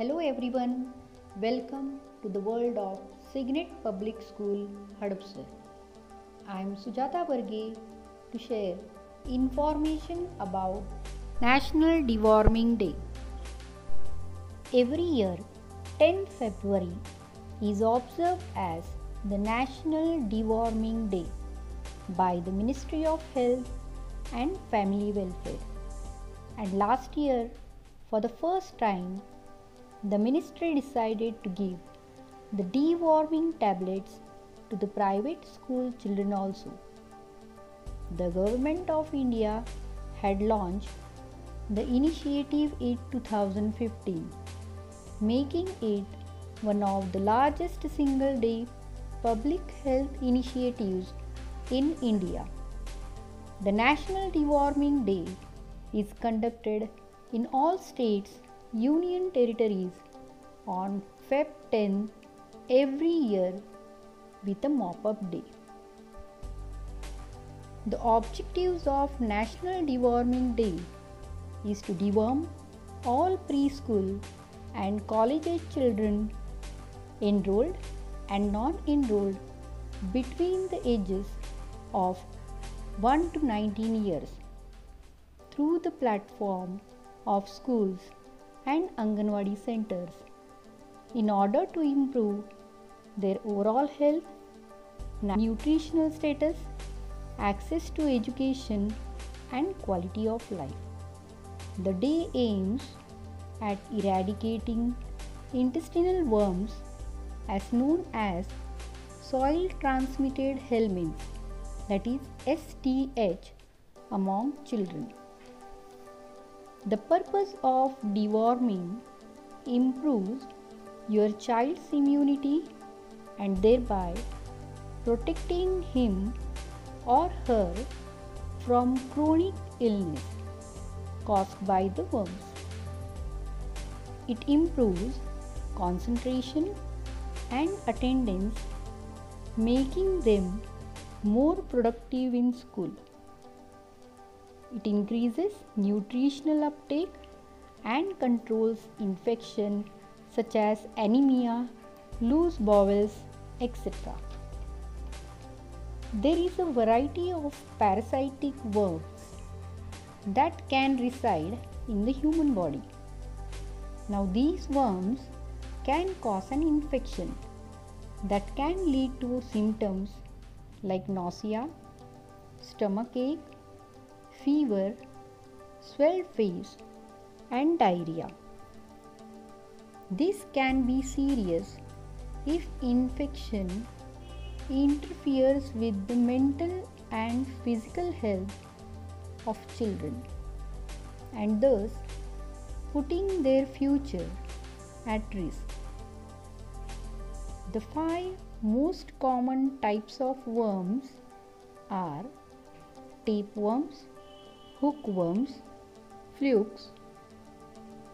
Hello everyone, welcome to the world of Signet Public School, Hadapsar. I am Sujata Barge to share information about National Deworming Day. Every year, 10th February is observed as the National Deworming Day by the Ministry of Health and Family Welfare. And last year, for the first time, the ministry decided to give the deworming tablets to the private school children also. The Government of India had launched the initiative in 2015, making it one of the largest single day public health initiatives in India. The National Deworming Day is conducted in all states, union territories on Feb 10 every year with a mop-up day. The objectives of National Deworming Day is to deworm all preschool and college-age children enrolled and non-enrolled between the ages of 1 to 19 years through the platform of schools and Anganwadi centers in order to improve their overall health, nutritional status, access to education and quality of life. The day aims at eradicating intestinal worms as known as soil transmitted helminths, that is STH, among children. The purpose of deworming improves your child's immunity and thereby protecting him or her from chronic illness caused by the worms. It improves concentration and attendance, making them more productive in school. It increases nutritional uptake and controls infection such as anemia, loose bowels, etc. There is a variety of parasitic worms that can reside in the human body. Now these worms can cause an infection that can lead to symptoms like nausea, stomachache, fever, swelled face and diarrhea. This can be serious if infection interferes with the mental and physical health of children and thus putting their future at risk. The 5 most common types of worms are tapeworms, hookworms, flukes,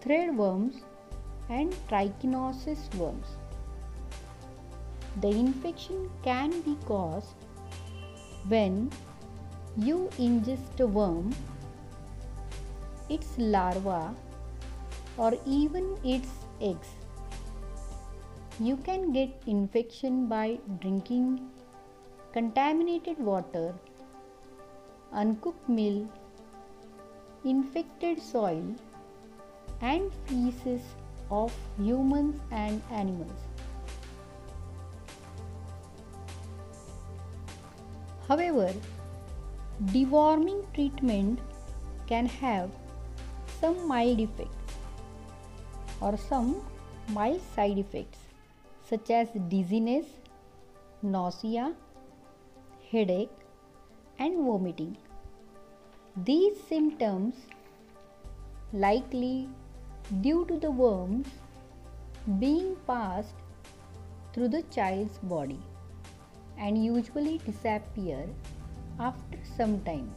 threadworms and trichinosis worms. The infection can be caused when you ingest a worm, its larva or even its eggs. You can get infection by drinking contaminated water, uncooked meal, infected soil and feces of humans and animals. However, deworming treatment can have some mild effects or some mild side effects such as dizziness, nausea, headache and vomiting. These symptoms likely due to the worms being passed through the child's body and usually disappear after some time.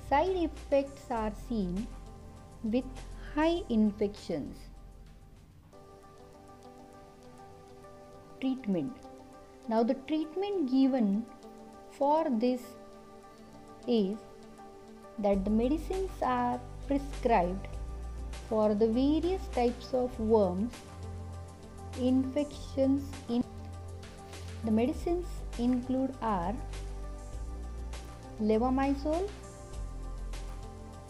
Side effects are seen with high infections. Treatment. Now the treatment given for this is that the medicines are prescribed for the various types of worms infections. The medicines include are levamisole,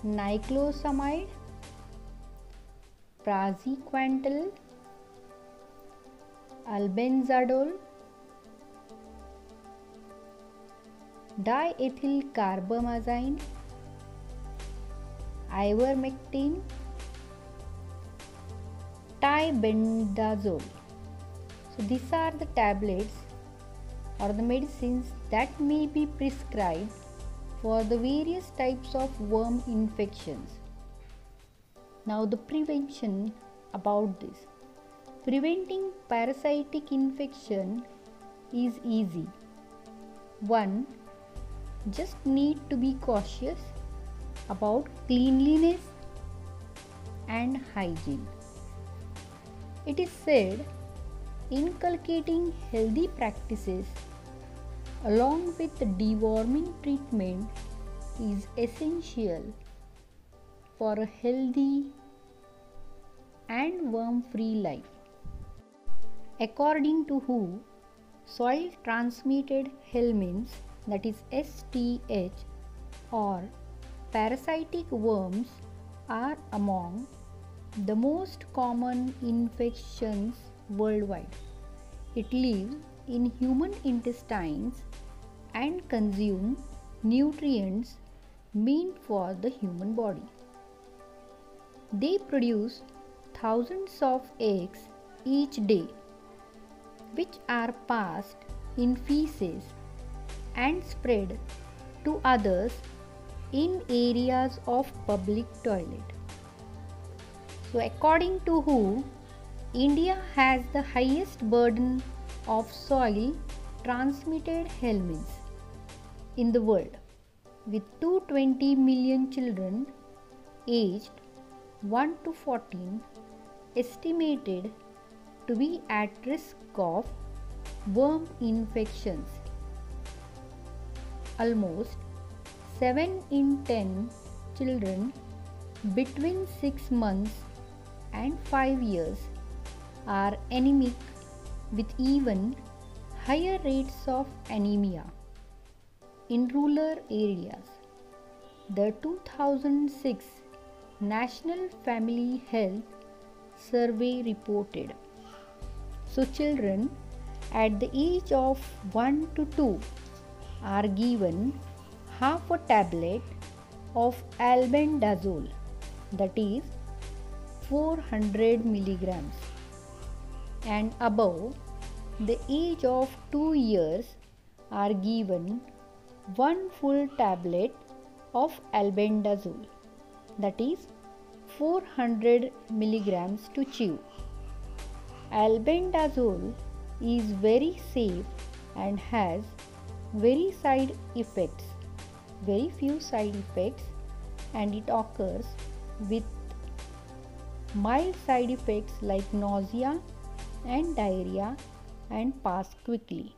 niclosamide, praziquantel, albendazole, diethylcarbamazine, ivermectin, albendazole. So these are the tablets or the medicines that may be prescribed for the various types of worm infections. Now the prevention about this. Preventing parasitic infection is easy. 1. Just need to be cautious about cleanliness and hygiene. It is said inculcating healthy practices along with deworming treatment is essential for a healthy and worm-free life. According to WHO, soil transmitted helminths, that is STH, or parasitic worms are among the most common infections worldwide. It lives in human intestines and consume nutrients meant for the human body. They produce thousands of eggs each day, which are passed in feces and spread to others in areas of public toilet. So according to WHO, India has the highest burden of soil transmitted helminths in the world, with 220 million children aged 1 to 14 estimated to be at risk of worm infections. Almost 7 in 10 children between 6 months and 5 years are anemic, with even higher rates of anemia in rural areas. The 2006 National Family Health Survey reported. So children at the age of 1 to 2 are given half a tablet of albendazole, that is 400 milligrams, and above the age of 2 years are given one full tablet of albendazole, that is 400 milligrams to chew. Albendazole is very safe and has very few side effects, and it occurs with mild side effects like nausea and diarrhea and pass quickly.